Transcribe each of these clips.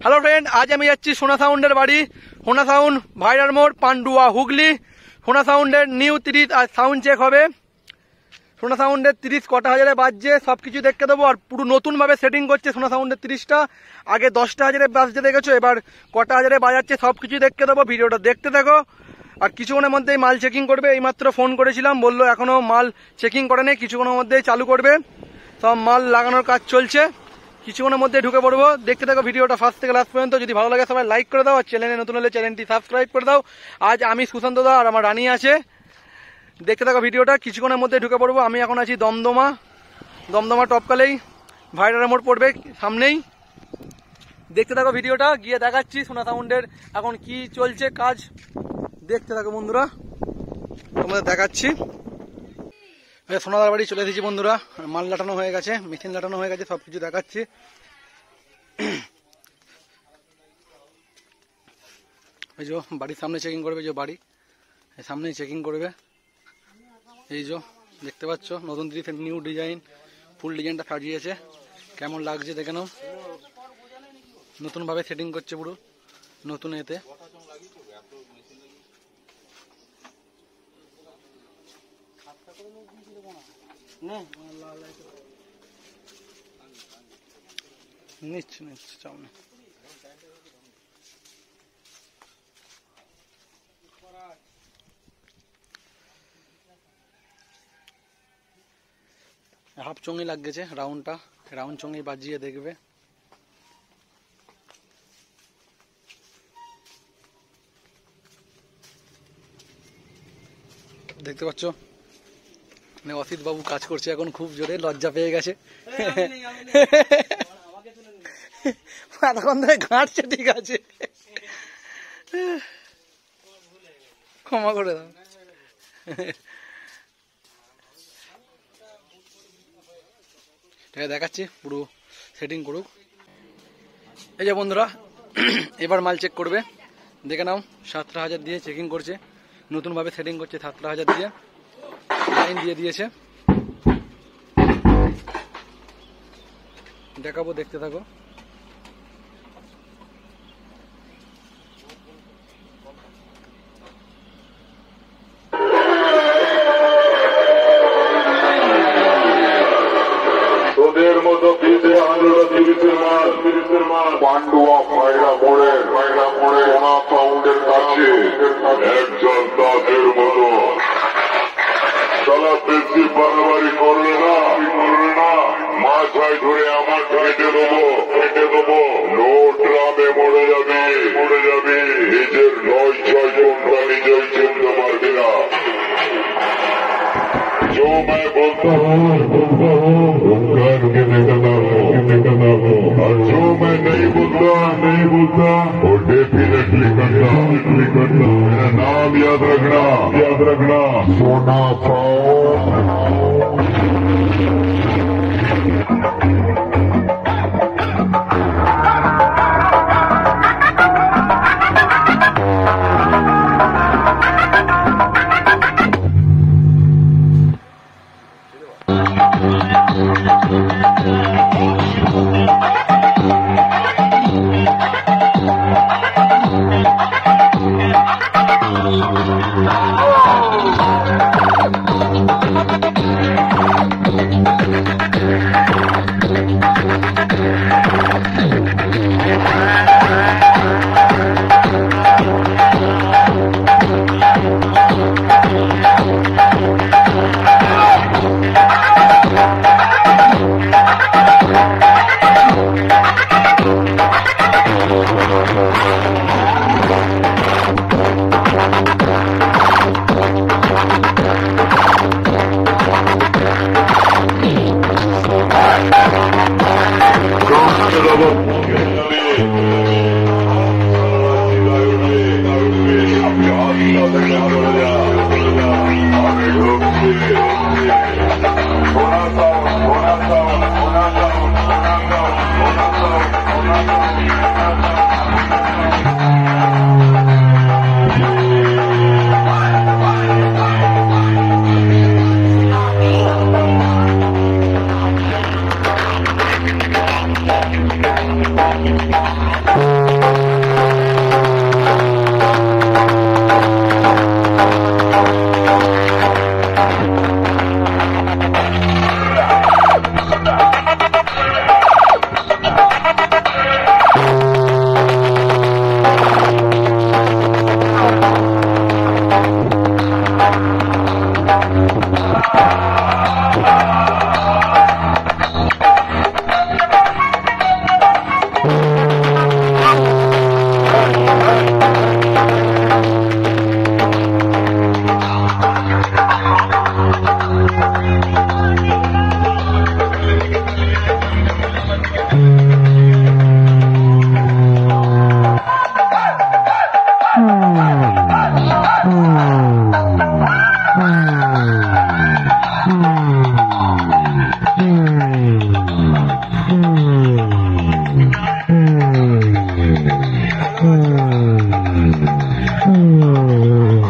Hello friend, আজ আমি যাচ্ছি সোনা সাউন্ডের বাড়ি। সোনা সাউন্ড ভাইরার মোড়, পান্ডুয়া, হুগলি। সোনা সাউন্ডের নিউ 30 আর সাউন্ড চেক হবে। সোনা সাউন্ডের 30 কটা হাজারে বাজছে সব কিছু দেখতে দেবো। আর পুরো নতুনভাবে সেটিং করছে সোনা সাউন্ডের 30টা। আগে 10টা হাজারে বাজতে দেখেছো, এবার কটা হাজারে বাজাচ্ছে সব কিছু দেখতে দেবো। ভিডিওটা দেখতে থাকো। আর কিছুক্ষণের মধ্যেই মাল চেকিং করবে। এইমাত্র ফোন করেছিলাম, বললো এখনো মাল চেকিং করে নেই, কিছুক্ষণের মধ্যেই চালু করবে। সব মাল লাগানোর কাজ চলছে, কিছুক্ষণের মধ্যে ঢুকে পড়বো। দেখতে থাকো ভিডিওটা ফার্স্ট থেকে লাস্ট পর্যন্ত। যদি ভালো লাগে সবাই লাইক করে দাও, আর চ্যানেলে নতুন হলে চ্যানেলটি সাবস্ক্রাইব করে দাও। আজ আমি সুশান্ত দা আর আমার রানী আছে। দেখতে থাকো ভিডিওটা, কিছুক্ষণের মধ্যে ঢুকে পড়বো। আমি এখন আছি দমদমা টপকালেই ভাইরার মোড় পড়বে সামনেই। দেখতে থাকো ভিডিওটা, গিয়ে দেখাচ্ছি সোনা সাউন্ডের এখন কি চলছে কাজ। দেখতে থাকো বন্ধুরা, তোমাদের দেখাচ্ছি। সোনাদার বাড়ি চলে এসেছি বন্ধুরা। মাল লাটানো হয়ে গেছে, মেশিন লাটানো হয়ে গেছে, সবকিছু দেখাচ্ছি। এই যে বাড়ির সামনে চেকিং করবে, যে বাড়ি সামনেই চেকিং করবে। এই যে দেখতে পাচ্ছ নতুন 30 নিউ ডিজাইন, ফুল ডিজাইনটা সাজিয়েছে। কেমন লাগছে দেখে নাও। নতুনভাবে সেটিং করছে পুরো নতুন এতে। নিচ্ছে চাও না। হাফ চঙ্গি লাগছে, রাউন্ড চঙ্গি বাজিয়ে দেখবে। দেখতে পাচ্ছ অসিত বাবু কাজ করছে এখন, খুব জোরে লজ্জা পেয়ে গেছে। এতক্ষণ ধরে ঘাঁটছে, ঠিক আছে ক্ষমা করে দাও। ঠিক আছে, দেখাচ্ছি পুরো সেটিং করুক। এই যে বন্ধুরা, এবার মাল চেক করবে, দেখে নাও। 17,000 দিয়ে চেকিং করছে, নতুনভাবে সেটিং করছে। 17,000 দিয়ে লাইন দিয়ে দিয়েছে। দেখাবো, দেখতে থাকো। তোদের মতো পিঠে আন্দোলন 30 মাল পান্ডুয়া ভাইরা মোড়ে সোনা সাউন্ডের কাছে একজন দাসের মতো। তারা বেশি বাড়াবাড়ি করবে না, মাথায় ধরে আমার কেটে দেবো। নো ড্রামে মরে যাবে। নিজের 9-6 ঘন্টা নিজেই চিনতে পারবি না। जो मैं बोलता हूँ उनके निकलना हो, और जो मैं नहीं बोलता वो डेफिनेटली करना। मेरा नाम याद रखना सोना साउंड।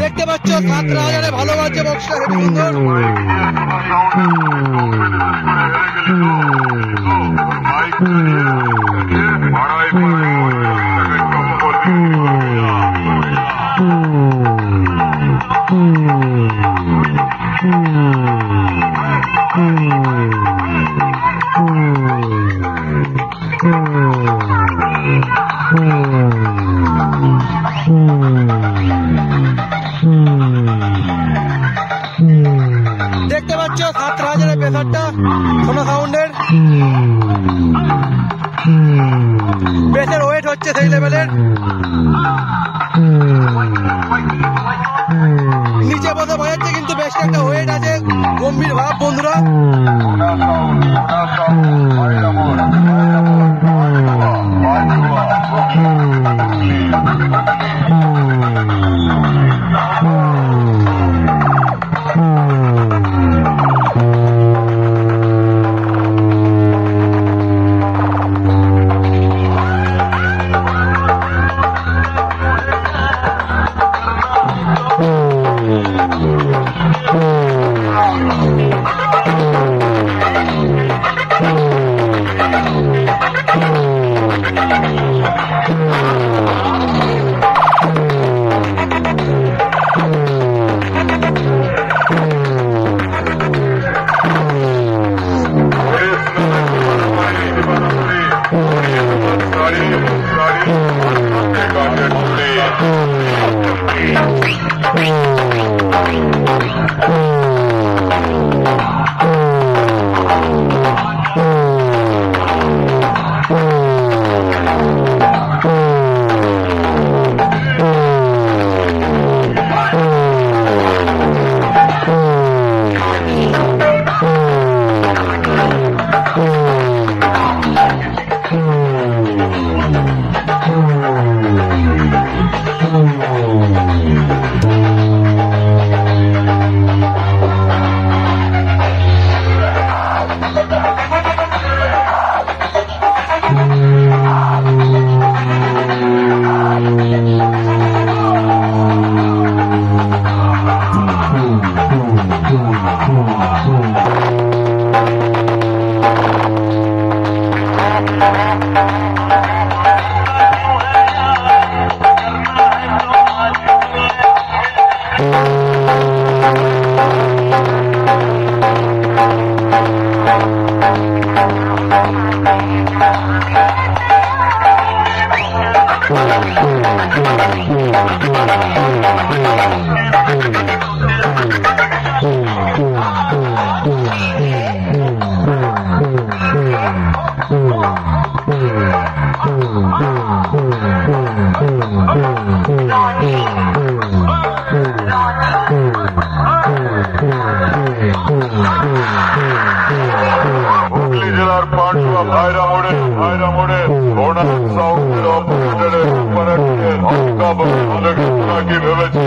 দেখতে পাচ্ছ ৭,০০০ ভালো বাজছে বক্সটা, হেবি সুন্দর। দেখতে পাচ্ছ ৭,০০০ প্রেসারটা সোনা সাউন্ডের, বেসের ওয়েট হচ্ছে সেই লেভেলের। নিচে বসে বাজাচ্ছে কিন্তু বেশ একটা ওয়েট আছে, গম্ভীর ভাব বন্ধুরা। জেলার পান্ডুয়া ভাইরা মোড়ে ঘোড়া সাউন্ডের অপারেটরের অপারেটরের কি ভেবেছি